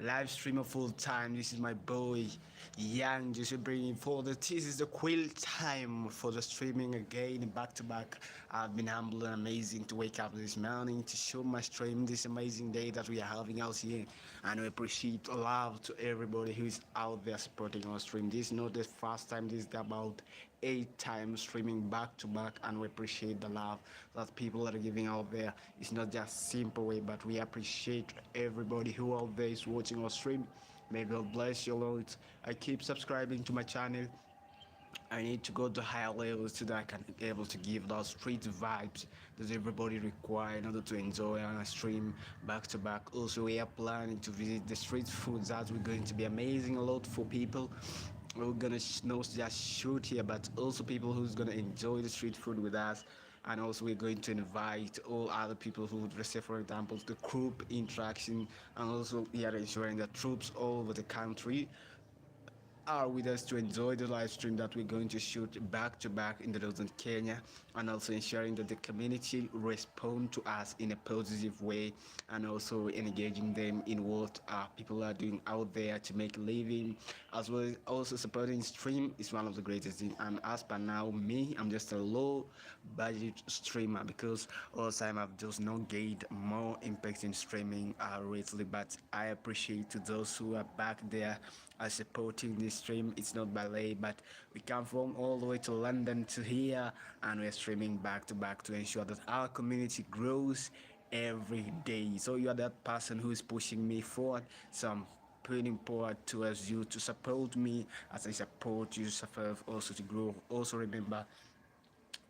live streamer full time. This is my boy Young, just bringing for the this is the quill time for the streaming again back to back. I've been humble and amazing to wake up this morning to show my stream this amazing day that we are having out here, and we appreciate love to everybody who is out there supporting our stream. This is not the first time, this is about 8 times streaming back to back, and we appreciate the love that people are giving out there. It's not just simple way, but we appreciate everybody who out there is watching our stream. May God bless you, Lord. I keep subscribing to my channel. I need to go to higher levels so that I can be able to give those street vibes that everybody require in order to enjoy on a stream back to back. Also, we are planning to visit the street foods that we're going to be amazing a lot for people. We're gonna not just shoot here, but also people who's gonna enjoy the street food with us. And also we're going to invite all other people who would receive, for example, the group interaction, and also we are ensuring that troops all over the country are with us to enjoy the live stream that we're going to shoot back to back in the northern Kenya, and also ensuring that the community respond to us in a positive way, and also engaging them in what people are doing out there to make a living, as well as also supporting stream is one of the greatest things. And as per now, me, I'm just a low budget streamer because all the time I've just not gained more impact in streaming lately, but I appreciate to those who are back there supporting this stream. It's not ballet, but we come from all the way to London to here, and we're streaming back to back to ensure that our community grows every day. So you are that person who is pushing me forward. So I'm putting forward towards you to support me as I support you, support also to grow. Also remember,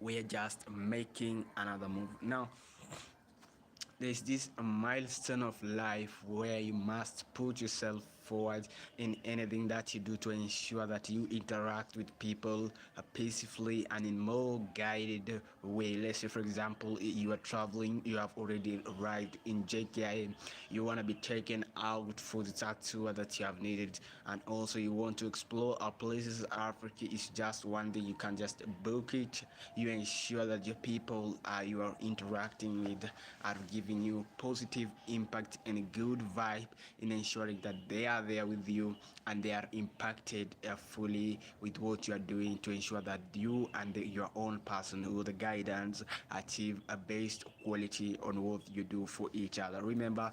we're just making another move now. There's this milestone of life where you must put yourself forward in anything that you do to ensure that you interact with people peacefully and in more guided way. Let's say, for example, you are traveling, you have already arrived in JKI, you want to be taken out for the tattoo that you have needed, and also you want to explore our places. Africa is just one day, you can just book it. You ensure that your people you are interacting with are giving you positive impact and a good vibe in ensuring that they are there with you and they are impacted fully with what you are doing to ensure that you and your own person or the guidance achieve a best quality on what you do for each other. Remember,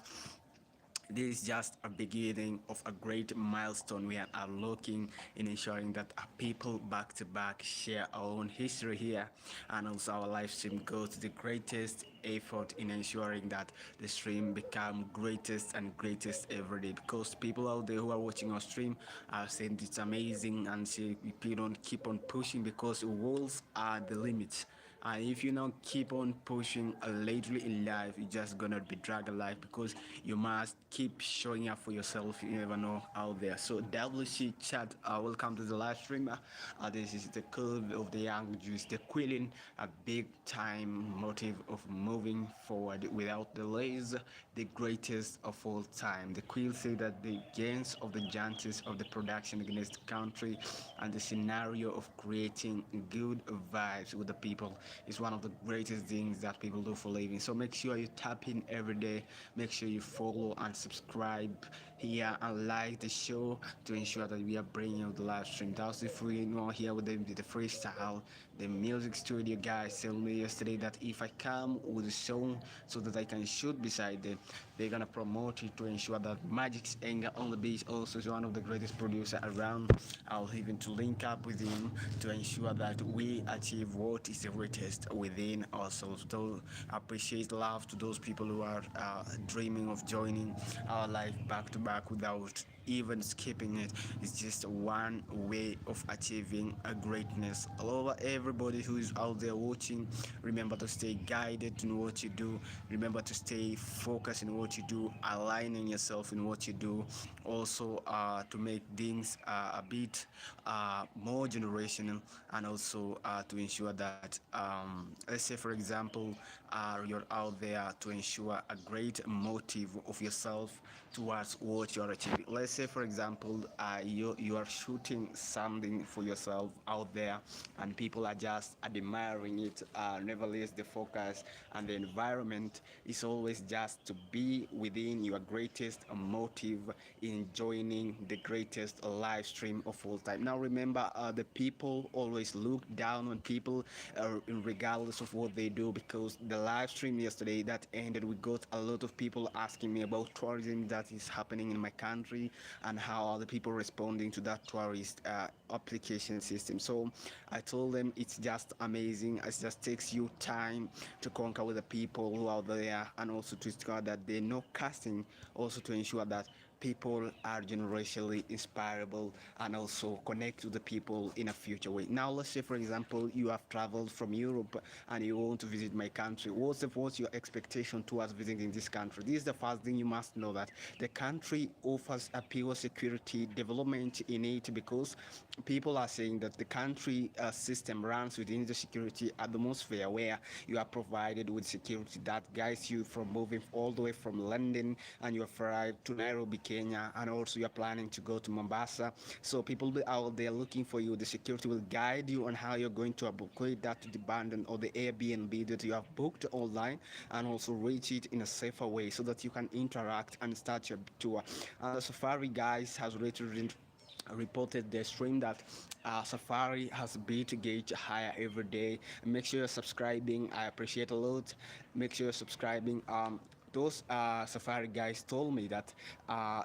this is just a beginning of a great milestone we are looking in ensuring that our people back to back share our own history here, and also our live stream goes to the greatest effort in ensuring that the stream become greatest and greatest every day, because people out there who are watching our stream are saying it's amazing and say we don't keep on pushing because walls are the limits. And if you not keep on pushing lately in life, you're just gonna be dragged alive, because you must keep showing up for yourself. You never know out there. So WC chat, welcome to the live stream. This is the curve of the young Jews, the quilling, a big time motive of moving forward without delays, the greatest of all time. The quill say that the gains of the chances of the production against the country and the scenario of creating good vibes with the people is one of the greatest things that people do for living. So make sure you tap in every day, make sure you follow and subscribe here and like the show to ensure that we are bringing you the live stream. That's if we know here with the freestyle, the music studio guys told me yesterday that if I come with a song so that I can shoot beside them, they're gonna promote it to ensure that Magic's Anger on the Beach also is one of the greatest producers around. I'll even to link up with him to ensure that we achieve what is the greatest within ourselves. So appreciate love to those people who are dreaming of joining our life back to back without even skipping it. It's just one way of achieving a greatness. All over everybody who is out there watching, remember to stay guided in what you do. Remember to stay focused in what you do, aligning yourself in what you do. Also to make things a bit more generational, and also to ensure that let's say, for example, you're out there to ensure a great motive of yourself towards what you're achieving. Let's let's say for example, you are shooting something for yourself out there, and people are just admiring it. Nevertheless, the focus and the environment is always just to be within your greatest motive in joining the greatest live stream of all time. Now remember, the people always look down on people, regardless of what they do, because the live stream yesterday that ended, we got a lot of people asking me about tourism that is happening in my country and how are the people responding to that tourist application system. So I told them it's just amazing. It just takes you time to conquer with the people who are there, and also to ensure that they know casting, also to ensure that people are generationally inspirable and also connect to the people in a future way. Now, let's say, for example, you have traveled from Europe and you want to visit my country. What's your expectation towards visiting this country? This is the first thing you must know, that the country offers a pure security development in it, because people are saying that the country system runs within the security atmosphere where you are provided with security that guides you from moving all the way from London, and you arrive to Nairobi, Kenya, and also you're planning to go to Mombasa. So people will be out there looking for you. The security will guide you on how you're going to evacuate that to the abandon or the Airbnb that you have booked online, and also reach it in a safer way so that you can interact and start your tour. And the Safari guys has reported their stream that Safari has beat gauge higher every day. Make sure you're subscribing. I appreciate a lot. Make sure you're subscribing. Those Safari guys told me that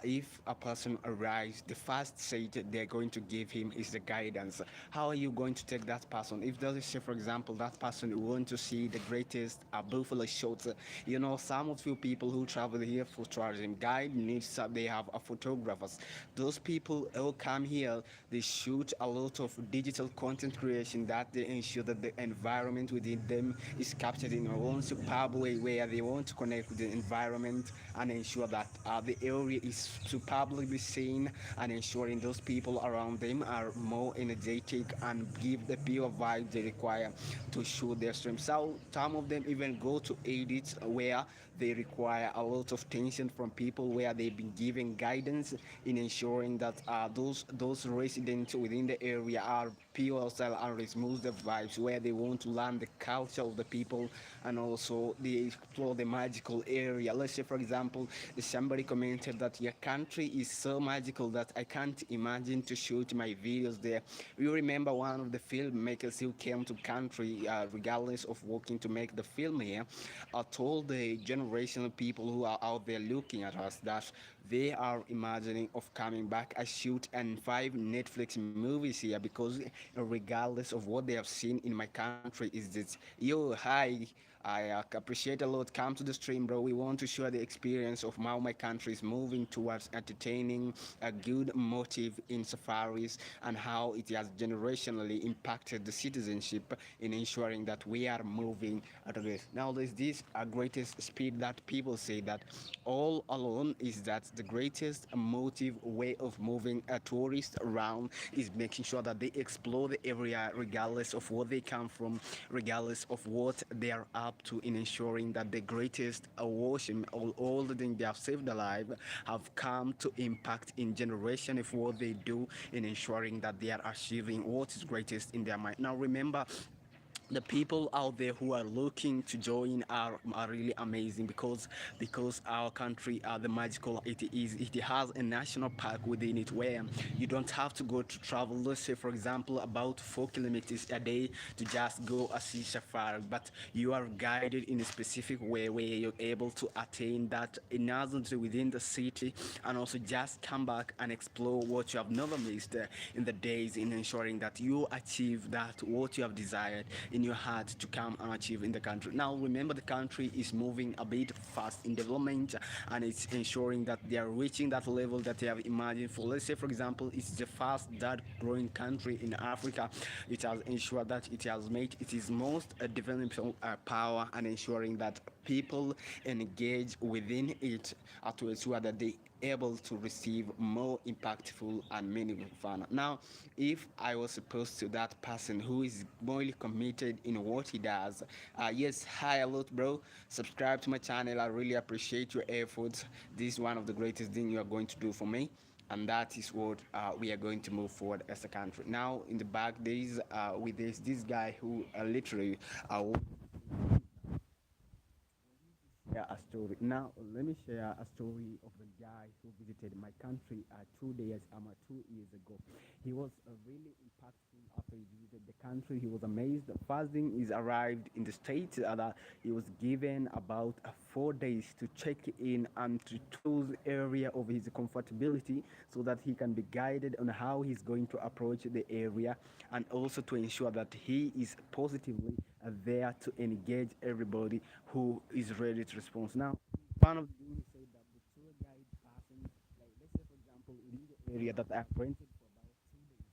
if a person arrives, the first say they're going to give him is the guidance. How are you going to take that person? If there's, say, for example, that person want to see the greatest buffalo shots, some of you people who travel here for tourism guide needs, they have a photographers. Those people who come here, they shoot a lot of digital content creation that they ensure that the environment within them is captured in a one superb way, where they want to connect with the environment and ensure that the area is superbly seen, and ensuring those people around them are more energetic and give the pure vibe they require to shoot their stream. So some of them even go to edits where they require a lot of tension from people, where they've been giving guidance in ensuring that those residents within the area are pure style and remove the vibes, where they want to learn the culture of the people, and also they explore the magical area. Let's say, for example, somebody commented that your country is so magical that I can't imagine to shoot my videos there. You remember one of the filmmakers who came to country, regardless of working to make the film here, told the generational people who are out there looking at us that they are imagining of coming back and shoot and 5 Netflix movies here, because regardless of what they have seen in my country is this, yo, hi, I appreciate a lot. Come to the stream, bro. We want to share the experience of how my country is moving towards entertaining a good motive in safaris, and how it has generationally impacted the citizenship in ensuring that we are moving at a rate. Now, there's this greatest speed that people say that all alone is that the greatest motive way of moving a tourist around is making sure that they explore the area regardless of where they come from, regardless of what they are up to, in ensuring that the greatest awakening, all the things they have saved alive, have come to impact in generation of what they do, in ensuring that they are achieving what is greatest in their mind. Now remember, the people out there who are looking to join are really amazing, because our country, the magical it is, it has a national park within it, where you don't have to go to travel, let's say for example about 4 kilometers a day to just go a see safari, but you are guided in a specific way where you're able to attain that innocently within the city, and also just come back and explore what you have never missed in the days, in ensuring that you achieve that what you have desired in your heart to come and achieve in the country. Now remember, the country is moving a bit fast in development, and it's ensuring that they are reaching that level that they have imagined for. Let's say for example, it's the fast that growing country in Africa. It has ensured that it has made it is most developing power, and ensuring that people engage within it to ensure that they able to receive more impactful and meaningful fun. Now, if I was supposed to that person who is more committed in what he does, yes, hi a lot, bro. Subscribe to my channel. I really appreciate your efforts. This is one of the greatest things you are going to do for me. and that is what we are going to move forward as a country. Now, in the back, there's this guy who literally share a story. Now, let me share a story of the guy who visited my country 2 days, 2 years ago. He was really impactful after he visited the country. He was amazed. The first thing is arrived in the States, he was given about 4 days to check in and to choose area of his comfortability so that he can be guided on how he's going to approach the area, and also to ensure that he is positively there to engage everybody who is ready to respond. Now, one of the things he said that the tour guide person, like let's say for example, in the area that I've rented for about 2 days,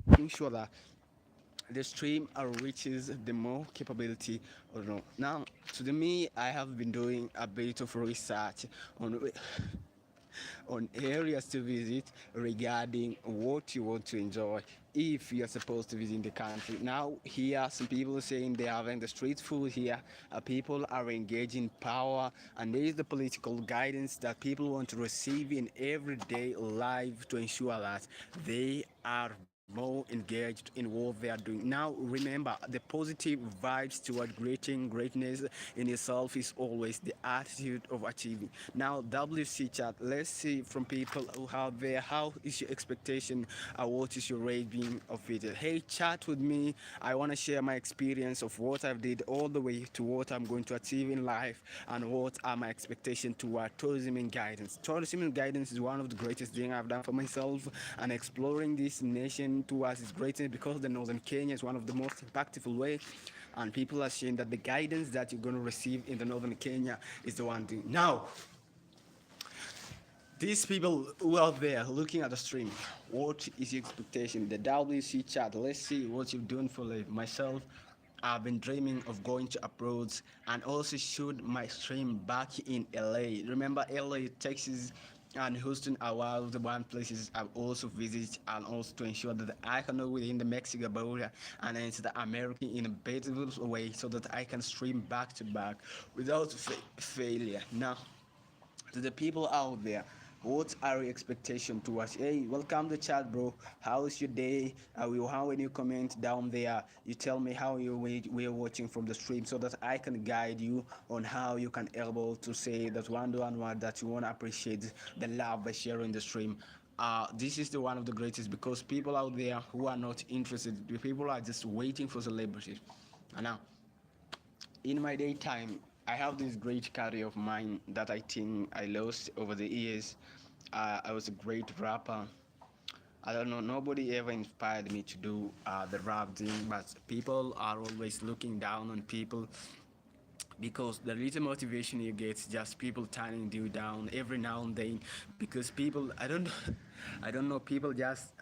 making sure that the stream reaches the more capability or no. Now, to the me, I have been doing a bit of research on areas to visit regarding what you want to enjoy if you're supposed to visit the country. Now, here, some people are saying they are having the street food here. People are engaging power, and there is the political guidance that people want to receive in everyday life to ensure that they are more engaged in what they are doing. Now, remember, the positive vibes toward greatness in itself is always the attitude of achieving. Now, WC chat, let's see from people who have there, how is your expectation? What is your rating of it? Hey, chat with me. I want to share my experience of what I've did all the way to what I'm going to achieve in life and what are my expectations toward tourism and guidance. Tourism and guidance is one of the greatest things I've done for myself, and exploring this nation towards its greatness, because the northern Kenya is one of the most impactful way, and people are saying that the guidance that you're going to receive in the northern Kenya is the one thing. Now, these people who are there looking at the stream, what is your expectation? The WC chat, let's see what you're doing for life. Myself, I've been dreaming of going to abroad and also shoot my stream back in LA. Remember, LA, Texas, and Houston are one of the one places I've also visited, and also to ensure that I can know within the Mexico border and into the American in a better way so that I can stream back to back without failure. Now, to the people out there, what are your expectations to us? Hey, welcome to chat, bro. How's your day? How when you comment down there, you tell me how you we're watching from the stream so that I can guide you on how you can able to say that one word that you want to appreciate the love by sharing the stream. This is the one of the greatest, because people out there who are not interested, the people are just waiting for celebrities. And now, in my daytime, I have this great career of mine that I think I lost over the years. I was a great rapper. I don't know, nobody ever inspired me to do the rap thing, but people are always looking down on people, because the little motivation you get is just people turning you down every now and then, because people, I don't I don't know, people just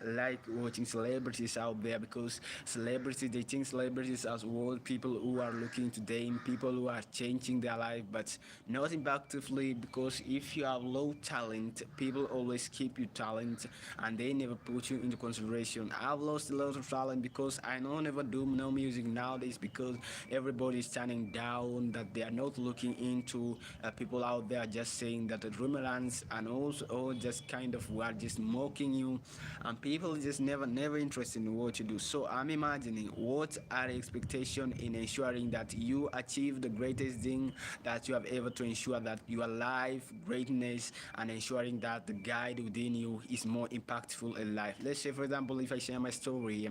like watching celebrities out there, because celebrities, they think celebrities as world people who are looking to them, people who are changing their life, but not impactively, because if you have low talent, people always keep you talent and they never put you into consideration. I've lost a lot of talent because I know never do no music nowadays, because everybody is standing down, that they are not looking into people out there just saying that the dreamlands and also just kind of who are just mocking you, and people just never interested in what you do. So I'm imagining what are the expectations in ensuring that you achieve the greatest thing that you have ever to ensure that your life greatness and ensuring that the guide within you is more impactful in life. Let's say for example, if I share my story,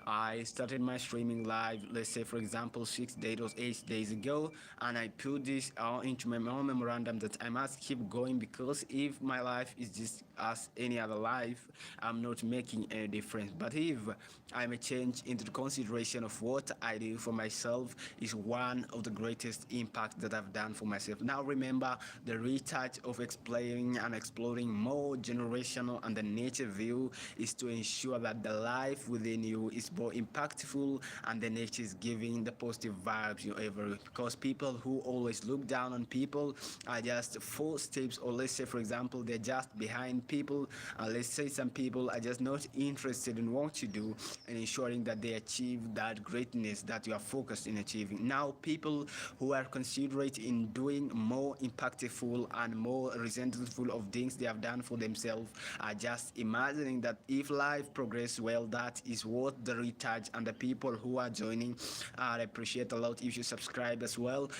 I started my streaming live, let's say for example 6 days or 8 days ago, and I put this into my own memorandum that I must keep going, because if my life is just as any other life, I'm not making any difference. But if I may change into the consideration of what I do for myself, is one of the greatest impacts that I've done for myself. Now remember, the retouch of explaining and exploring more generational and the nature view is to ensure that the life within you is more impactful and the nature is giving the positive vibes you ever. Because people who always look down on people are just 4 steps, or let's say for example they're just behind people. Let's say some people are just not interested in what you do and ensuring that they achieve that greatness that you are focused in achieving. Now people who are considerate in doing more impactful and more resentful of things they have done for themselves are just imagining that if life progress well, that is what the recharge and the people who are joining, I appreciate a lot if you subscribe as well.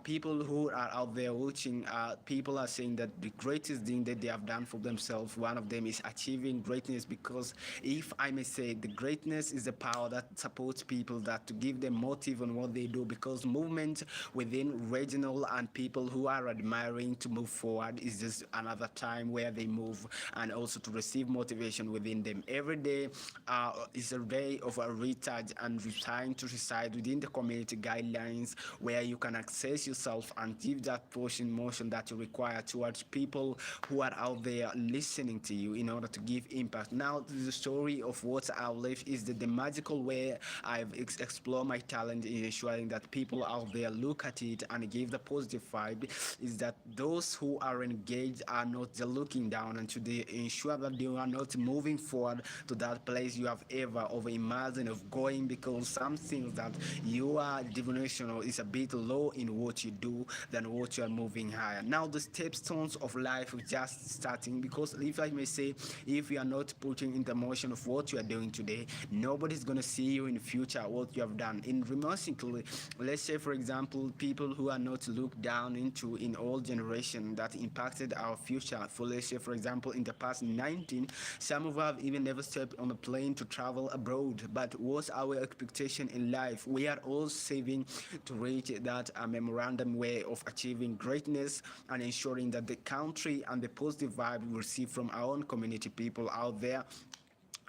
People who are out there watching, people are saying that the greatest thing that they have done for themselves, one of them is achieving greatness, because if I may say, the greatness is the power that supports people, that to give them motive on what they do, because movement within regional and people who are admiring to move forward is just another time where they move, and also to receive motivation within them. Every day is a day of a recharge and trying to reside within the community guidelines where you can access yourself and give that portion motion that you require towards people who are out there listening to you in order to give impact. Now the story of what I've lived is that the magical way I've explored my talent in ensuring that people out there look at it and give the positive vibe is that those who are engaged are not just looking down, and to they ensure that they are not moving forward to that place you have ever over imagined of going, because some things that you are dimensional is a bit low in what you do than what you are moving higher. Now the stepstones of life is just starting, because if I may say, if you are not putting in the motion of what you are doing today, nobody's gonna see you in the future what you have done. In remorsely, let's say for example, people who are not looked down into in all generation that impacted our future. For let's say for example, in the past 19, some of us have even never stepped on a plane to travel abroad. But what's our expectation in life? We are all saving to reach that memorandum way of achieving greatness and ensuring that the country and the positive vibe we receive from our own community people out there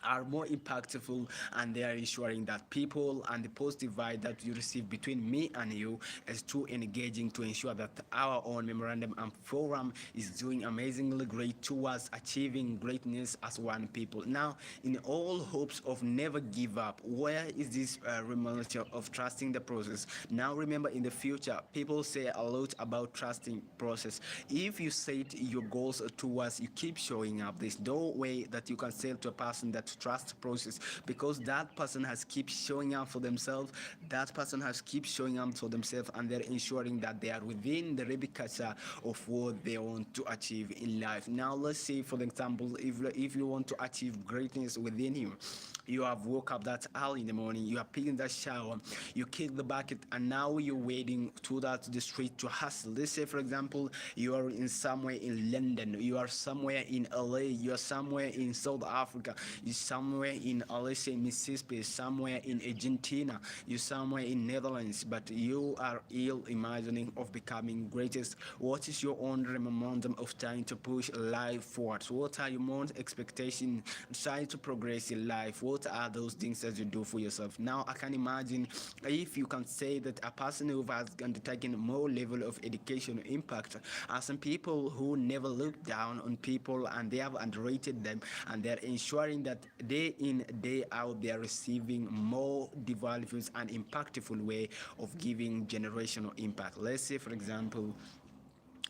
are more impactful, and they are ensuring that people and the positive vibe that you receive between me and you is too engaging to ensure that our own memorandum and forum is doing amazingly great towards achieving greatness as one people. Now in all hopes of never give up, where is this reality of trusting the process? Now remember, in the future people say a lot about trusting process. If you set your goals towards, you keep showing up, there's no way that you can say to a person that trust the process, because that person has keep showing up for themselves, that person has keep showing up for themselves, and they're ensuring that they are within the replica of what they want to achieve in life. Now let's say for example, if you want to achieve greatness within you, you have woke up that early in the morning, you are picking that shower, you kick the bucket, and now you're waiting to that the street to hustle. Let's say for example, you are in somewhere in London, you are somewhere in LA, you are somewhere in South Africa, you somewhere in let's say Mississippi, somewhere in Argentina, you somewhere in Netherlands, but you are ill imagining of becoming greatest. What is your own momentum of trying to push life forward? So what are your own expectations trying to progress in life? What are those things that you do for yourself? Now I can imagine if you can say that a person who has undertaken more level of education impact are some people who never look down on people, and they have underrated them, and they're ensuring that day in day out they are receiving more developed and impactful way of giving generational impact. Let's say for example,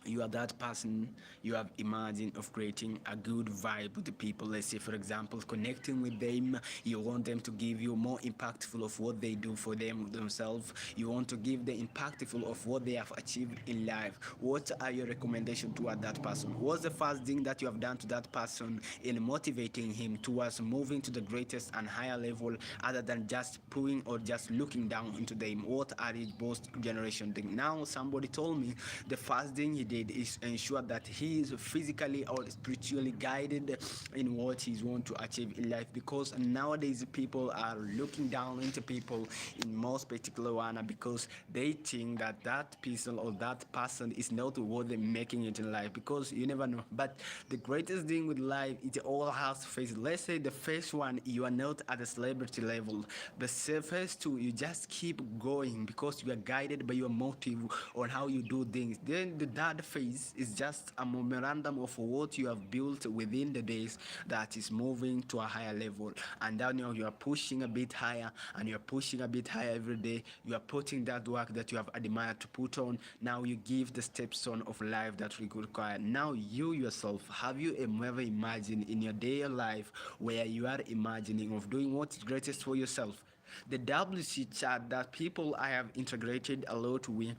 you are that person you have imagined of creating a good vibe with the people. Let's say for example connecting with them, you want them to give you more impactful of what they do for themselves, you want to give the impactful of what they have achieved in life. What are your recommendations toward that person? What's the first thing that you have done to that person in motivating him towards moving to the greatest and higher level, other than just pulling or just looking down into them? What are his post generation thing? Now somebody told me the first thing he did is ensure that he is physically or spiritually guided in what he's want to achieve in life, because nowadays people are looking down into people in most particular one because they think that that person or that person is not worth making it in life, because you never know. But the greatest thing with life, it all has phases. Let's say the first one, you are not at the celebrity level. The first two, you just keep going because you are guided by your motive on how you do things. Then the third phase is just a memorandum of what you have built within the days that is moving to a higher level. And then you are pushing a bit higher, and you are pushing a bit higher every day. You are putting that work that you have admired to put on. Now you give the steps on of life that we could require. Now you yourself, have you ever imagined in your daily life where you are imagining of doing what is greatest for yourself? The WC chat that people I have integrated a lot with,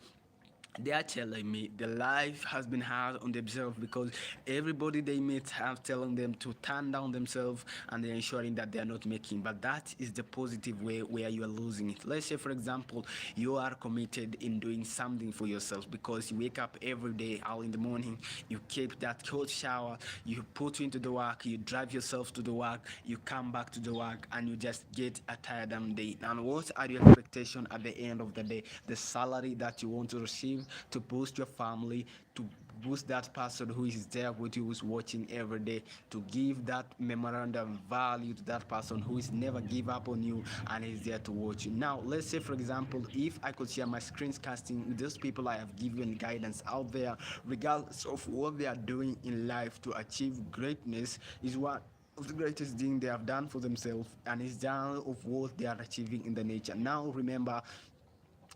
they are telling me the life has been hard on themselves because everybody they meet have telling them to turn down themselves, and they're ensuring that they are not making. But that is the positive way where you are losing it. Let's say for example you are committed in doing something for yourself because you wake up every day early in the morning, you keep that cold shower, you put into the work, you drive yourself to the work, you come back to the work, and you just get a tired day. And what are your expectations at the end of the day? The salary that you want to receive to boost your family, to boost that person who is there with you, who's watching every day, to give that memorandum value to that person who is never give up on you and is there to watch you. Now let's say for example if I could share my screen casting with those people I have given guidance out there, regardless of what they are doing in life to achieve greatness, is what of the greatest thing they have done for themselves, and is down of what they are achieving in the nature. Now remember,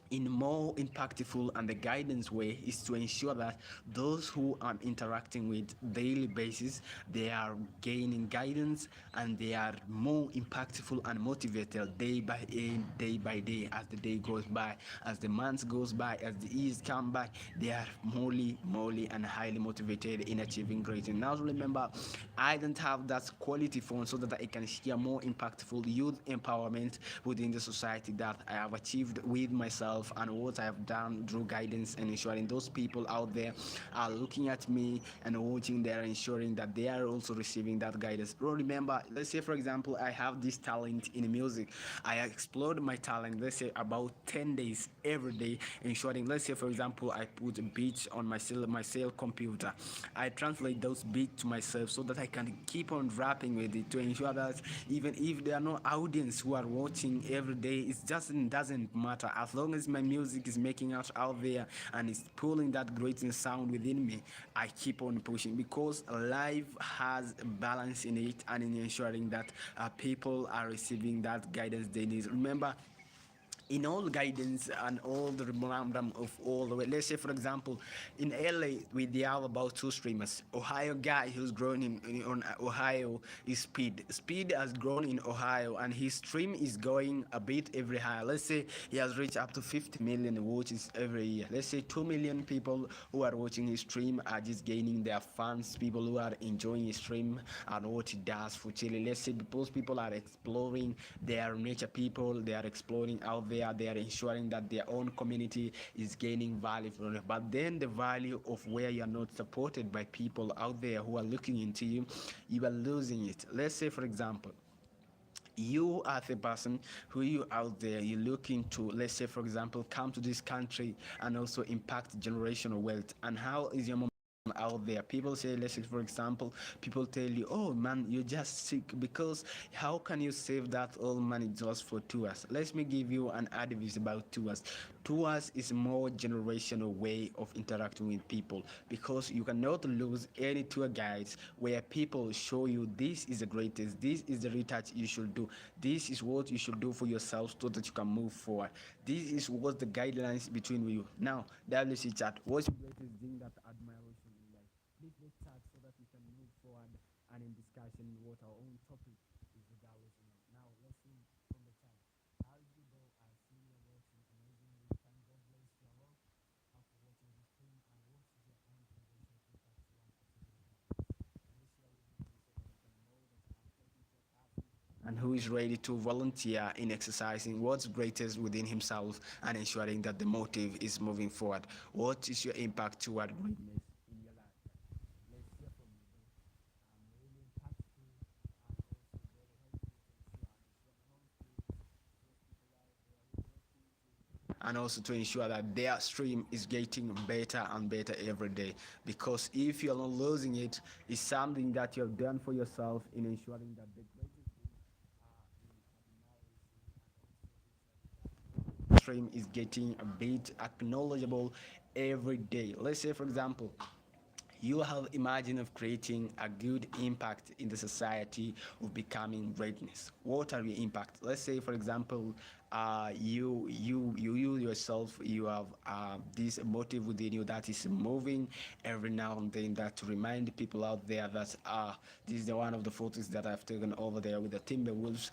in more impactful and the guidance way is to ensure that those who I'm interacting with daily basis, they are gaining guidance and they are more impactful and motivated day by day, as the day goes by, as the months goes by, as the years come by, they are more and highly motivated in achieving great. And now remember, I don't have that quality phone so that I can share more impactful youth empowerment within the society that I have achieved with myself and what I have done through guidance, and ensuring those people out there are looking at me and watching, they are ensuring that they are also receiving that guidance. Bro, remember, let's say for example I have this talent in music, I explode my talent, let's say about 10 days every day, ensuring, let's say for example I put beats on my cell computer, I translate those beats to myself so that I can keep on rapping with it, to ensure that even if there are no audience who are watching every day, it just doesn't matter, as long as my music is making out there and it's pulling that great sound within me, I keep on pushing, because life has a balance in it, and in ensuring that people are receiving that guidance they need. Remember, in all guidance and all the memorandum of all the way. Let's say, for example, in LA, we have about two streamers. Ohio guy who's grown on Ohio is Speed. Speed has grown in Ohio, and his stream is going a bit every higher. Let's say he has reached up to 50 million watches every year. Let's say 2 million people who are watching his stream are just gaining their fans, people who are enjoying his stream and what he does for Chile. Let's say those people are exploring, they are nature people, they are exploring out there, they are ensuring that their own community is gaining value from it. But then the value of where you are not supported by people out there who are looking into you, you are losing it. Let's say for example, you as a person who you out there, you're looking to, let's say for example, come to this country and also impact generational wealth, and how is your mom out there. People say, let's say for example, people tell you, oh man, you're just sick because how can you save that all money just for tours? Let me give you an advice about tours. Tours is more generational way of interacting with people because you cannot lose any tour guides where people show you this is the greatest, this is the research you should do, this is what you should do for yourself so that you can move forward. This is what the guidelines between you. Now, WC chat, what's the greatest thing that admiration in life? Please let's chat so that we can move forward and in discussion what our own topic is regardless. Now let's see from the chat. How did you go? I see you're watching amazingly. Thank God bless you all for watching this stream and what is your own generation impact you want to achieve in life. Let me share with you so that you can know that I'm talking to a person and who is ready to volunteer in exercising what's greatest within himself and ensuring that the motive is moving forward. What is your impact toward greatness in your life? Let's hear from you, bro. Really impactful and also very helpful to ensure and share my own skills those people out there who are working to and also to ensure that their stream is getting better and better every day, because if you're not losing it, it's something that you have done for yourself in ensuring that the greatest thing in stream is getting a bit acknowledgeable every day. Let's say for example, you have imagined of creating a good impact in the society of becoming greatness. What are your impact? Let's say for example, you yourself, you have this motive within you that is moving every now and then, that to remind people out there that this is the one of the photos that I've taken over there with the Timberwolves.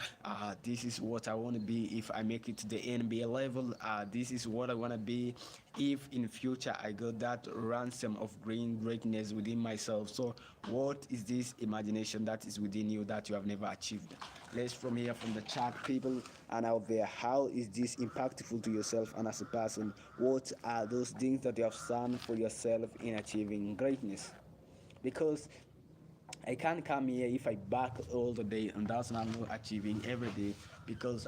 This is what I want to be if I make it to the NBA level. This is what I want to be if in future I got that ransom of green greatness within myself. So what is this imagination that is within you that you have never achieved? Let's from here from the chat people and out there, how is this impactful to yourself and as a person? What are those things that you have done for yourself in achieving greatness? Because I can't come here if I back all the day and that's not achieving every day, because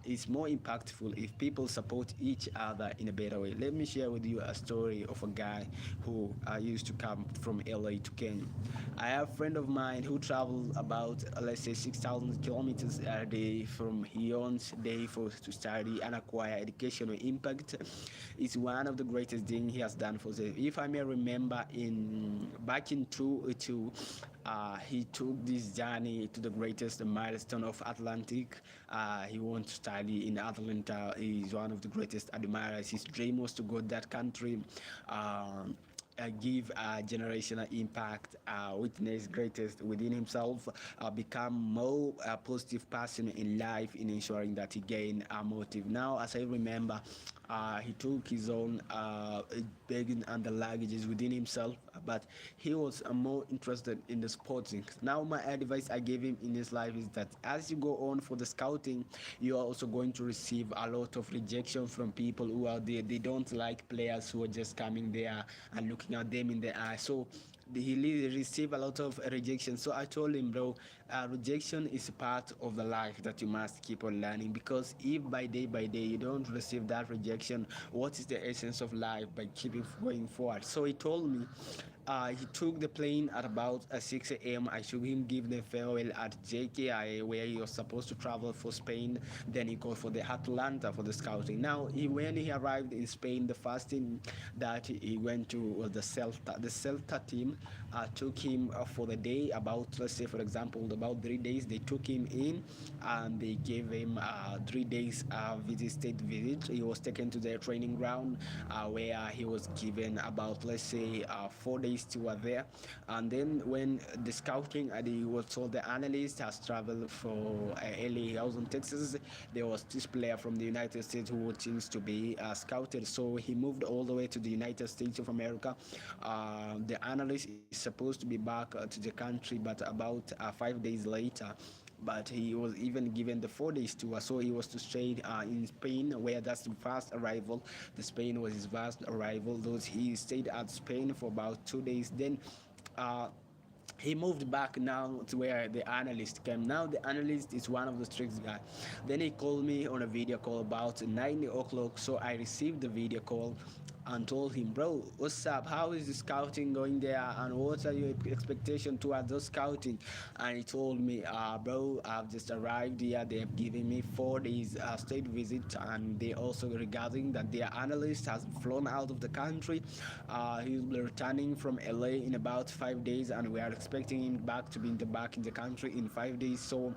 it's more impactful if people support each other in a better way. Let me share with you a story of a guy who used to come from LA to Kenya. I have a friend of mine who traveled about let's say 6,000 kilometers a day from his day for to study and acquire educational impact. It's one of the greatest things he has done for himself. If I may remember, in back in 2002, he took this journey to the greatest milestone of Atlantic. He wants to study in Atlanta. He's one of the greatest admirers. His dream was to go to that country. Give a generational impact, witness greatest within himself, become more positive person in life in ensuring that he gain a motive. Now, as I remember, he took his own bagging and the luggages within himself, but he was more interested in the sporting. Now, my advice I gave him in his life is that as you go on for the scouting, you are also going to receive a lot of rejection from people who are there. They don't like players who are just coming there and looking at them in the eye. So he received a lot of rejection. So I told him, bro, rejection is part of the life that you must keep on learning, because if by day you don't receive that rejection, what is the essence of life by keeping going forward? So he told me, he took the plane at about 6 a.m. I should him give the farewell at JKIA, where he was supposed to travel for Spain. Then he called for the Atlanta for the scouting. Now, when he arrived in Spain, the first thing that he went to was the Celta. The Celta team took him for the day, about, let's say, for example, about 3 days. They took him in and they gave him 3 days state visit. He was taken to their training ground where he was given about, let's say, 4 days to there. And then when the scouting, he was told the analyst has traveled for LA, Houston, Texas. There was this player from the United States who seems to be scouted. So he moved all the way to the United States of America. The analyst is supposed to be back to the country, but about 5 days later. But he was even given the 4 days tour, so he was to stay in Spain, where that's the first arrival. The Spain was his first arrival. Those he stayed at Spain for about 2 days. Then uh, he moved back now to where the analyst came. Now the analyst is one of the strict guys. Then he called me on a video call about 9 o'clock. So I received the video call. and told him, bro, what's up? How is the scouting going there? And what are your expectations towards those scouting? And he told me, bro, I've just arrived here. They have given me 4 days state visit, and they also regarding that their analyst has flown out of the country. He will be returning from LA in about 5 days, and we are expecting him back to be back in the country in 5 days. So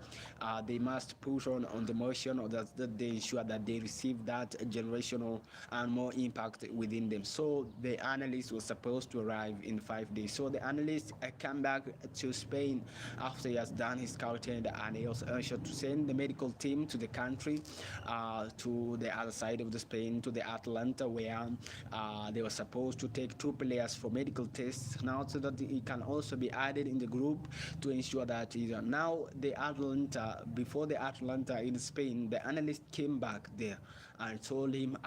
they must push on the motion, or that they ensure that they receive that generational and more impact within them. So the analyst was supposed to arrive in 5 days. So the analyst came back to Spain after he has done his scouting, and he was urged to send the medical team to the country, to the other side of the Spain, to the Atlanta, where they were supposed to take 2 players for medical tests now, so that he can also be added in the group to ensure that now the Atlanta, before the Atlanta in Spain, the analyst came back there and told him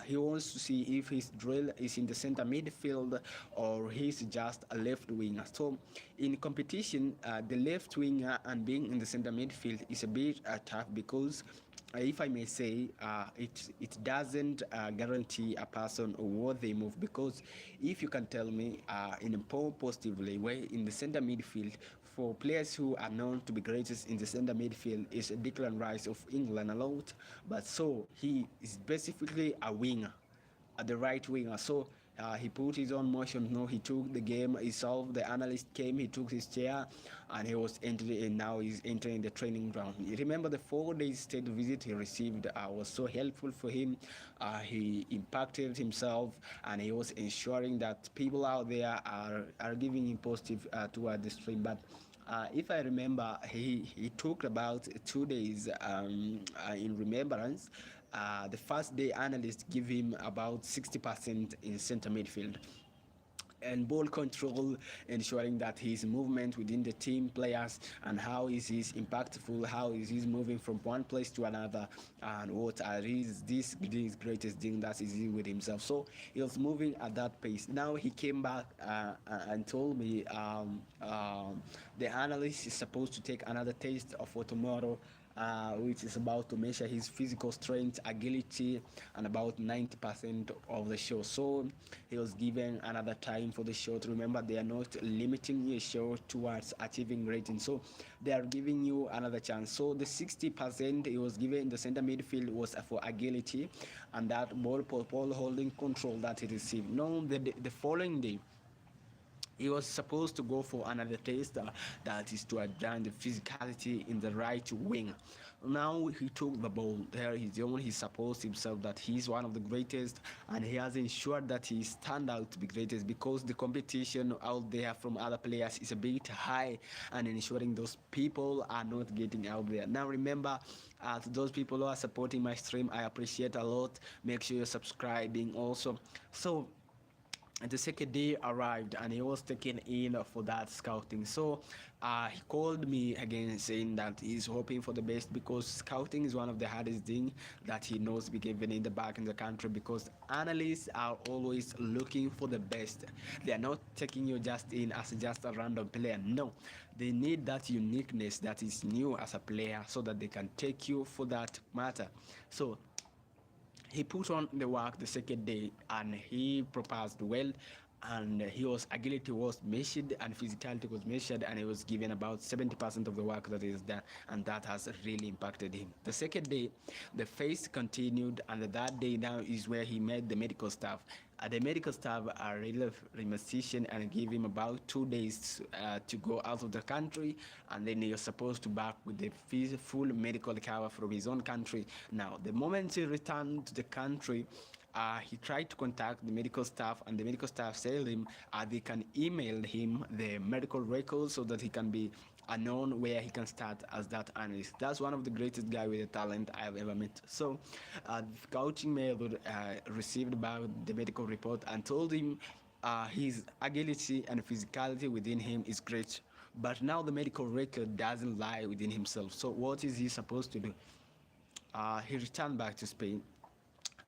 he wants to see if his drill is in the center midfield or he's just a left winger. So in competition, the left winger and being in the center midfield is a bit tough, because if I may say, it doesn't guarantee a person what they move, because if you can tell me in a positively way in the center midfield, for players who are known to be greatest in the center midfield is Declan Rice of England a lot, but so he is specifically a winger, the right winger. So he put his own motion. No, he took the game. He solved. The analyst came. He took his chair, and he was entering. And now he's entering the training ground. You remember the 4 days state visit he received was so helpful for him. He impacted himself, and he was ensuring that people out there are giving him positive toward the stream. But if I remember, he took about 2 days in remembrance. The first day analysts give him about 60% in center midfield and ball control, ensuring that his movement within the team players and how is he impactful, how is he moving from one place to another, and what are his this greatest thing that is he with himself. So he was moving at that pace. Now he came back and told me the analyst is supposed to take another test for tomorrow, which is about to measure his physical strength, agility, and about 90% of the show. So he was given another time for the show. To remember, they are not limiting your show towards achieving rating, so they are giving you another chance. So the 60% he was given in the center midfield was for agility and that ball holding control that he received. No, the following day he was supposed to go for another test, that is to advance the physicality in the right wing. Now he took the ball there. He supposed himself that he's one of the greatest, and he has ensured that he stand out to be greatest, because the competition out there from other players is a bit high, and ensuring those people are not getting out there. Now remember, to those people who are supporting my stream, I appreciate a lot. Make sure you're subscribing also. So and the second day arrived, and he was taken in for that scouting. So he called me again saying that he's hoping for the best, because scouting is one of the hardest things that he knows be given in the back in the country, because analysts are always looking for the best. They are not taking you just in as just a random player. No, they need that uniqueness that is new as a player, so that they can take you for that matter. So he put on the work the second day, and he proposed well, and his agility was measured and physicality was measured, and he was given about 70% of the work that is done, and that has really impacted him. The second day the phase continued, and that day now is where he met the medical staff. The medical staff are really musician and give him about 2 days to go out of the country, and then he's supposed to back with the full medical cover from his own country. Now the moment he returned to the country, he tried to contact the medical staff, and the medical staff said him they can email him the medical records, so that he can be known where he can start as that analyst. That's one of the greatest guy with the talent I have ever met. So the coaching mail received about the medical report and told him his agility and physicality within him is great, but now the medical record doesn't lie within himself. So what is he supposed to do? He returned back to Spain,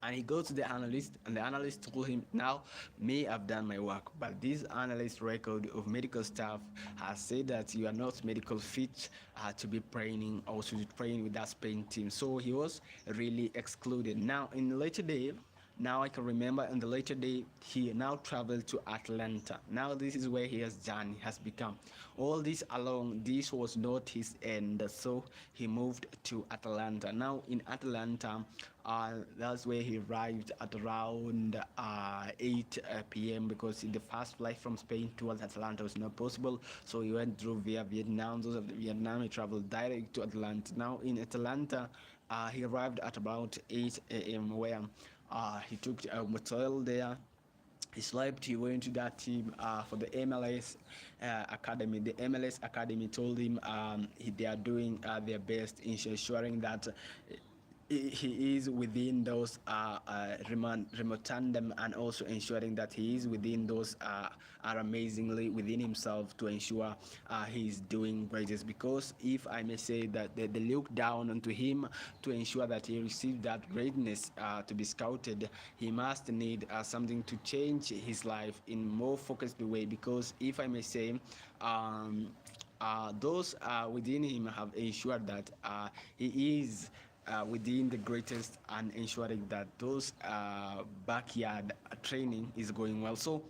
and he goes to the analyst, and the analyst told him, now me, I've done my work, but this analyst record of medical staff has said that you are not medical fit to be training or to train with that Spain team. So he was really excluded. Now in the later day, Now I can remember in the later day he now traveled to Atlanta. Now this is where his journey has become. All this along, this was not his end, so he moved to Atlanta. Now in Atlanta, that's where he arrived at around 8 p.m. because the fast flight from Spain towards Atlanta was not possible. So he went through via Vietnam. Those of Vietnam, he traveled direct to Atlanta. Now in Atlanta, he arrived at about 8 a.m. where he took a motel there. He slept. He went to that team for the MLS academy. The MLS academy told him they are doing their best in ensuring that he is within those remote tandem, and also ensuring that he is within those are amazingly within himself to ensure he is doing greatest. Because if I may say that they look down onto him to ensure that he receives that greatness to be scouted, he must need something to change his life in more focused way. Because if I may say, those within him have ensured that he is within the greatest, and ensuring that those backyard training is going well. So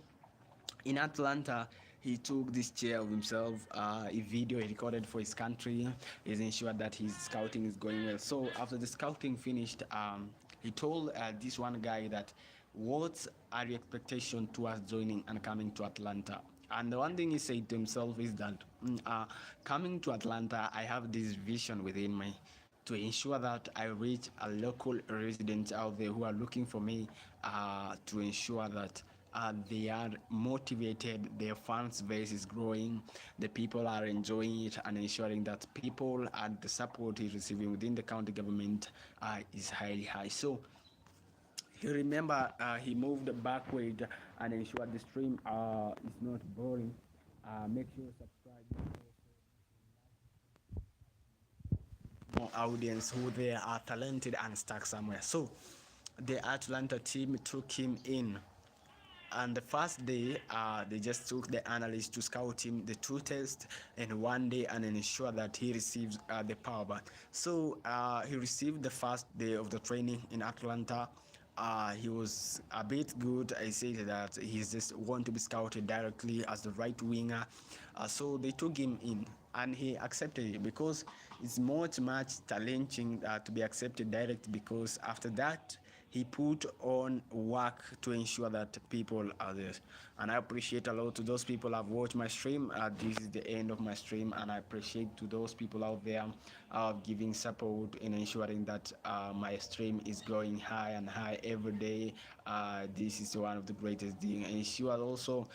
in Atlanta, he took this chair of himself, a video he recorded for his country. He's ensured that his scouting is going well. So after the scouting finished, he told this one guy that, what are your expectations towards joining and coming to Atlanta? And the one thing he said to himself is that, coming to Atlanta, I have this vision within me to ensure that I reach a local residents out there who are looking for me, to ensure that they are motivated, their fans base is growing, the people are enjoying it, and ensuring that people and the support he's receiving within the county government is highly high. So you remember he moved backward and ensured the stream is not boring. Make sure you subscribe. More audience who they are talented and stuck somewhere. So the Atlanta team took him in, and the first day they just took the analyst to scout him the two tests in one day and ensure that he receives the power back. So he received the first day of the training in Atlanta. He was a bit good. I said that he's just want to be scouted directly as the right winger. So they took him in and he accepted it, because it's much challenging to be accepted direct, because after that he put on work to ensure that people are there. And I appreciate a lot to those people who have watched my stream. This is the end of my stream, and I appreciate to those people out there giving support in ensuring that my stream is going high and high every day. This is one of the greatest things. Ensure also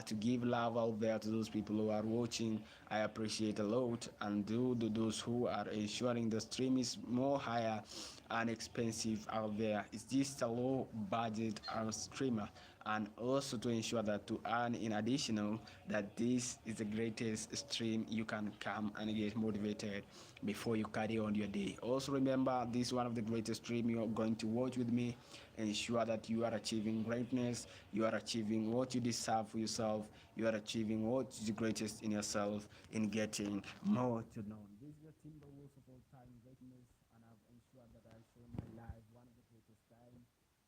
to give love out there to those people who are watching. I appreciate a lot. And to those who are ensuring the stream is more higher and expensive out there, it's just a low budget streamer. And also to ensure that to earn in additional, that this is the greatest stream, you can come and get motivated before you carry on your day. Also remember, this is one of the greatest stream you are going to watch with me. Ensure that you are achieving greatness, you are achieving what you deserve for yourself, you are achieving what is the greatest in yourself, in getting more to know. This is the Timberwolves of all time greatness, and I've ensured that I show my life one of the greatest time.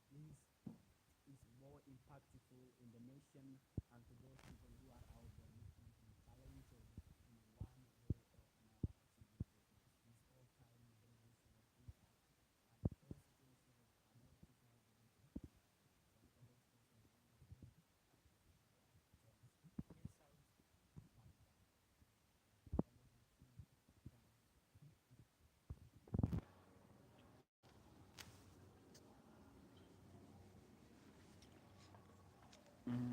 This is more impactful in the nation, and to those people who are out there looking to be talented in one way or another, achieving greatness. This all time generation of impact, and also to ensure that a lot of people have been from all those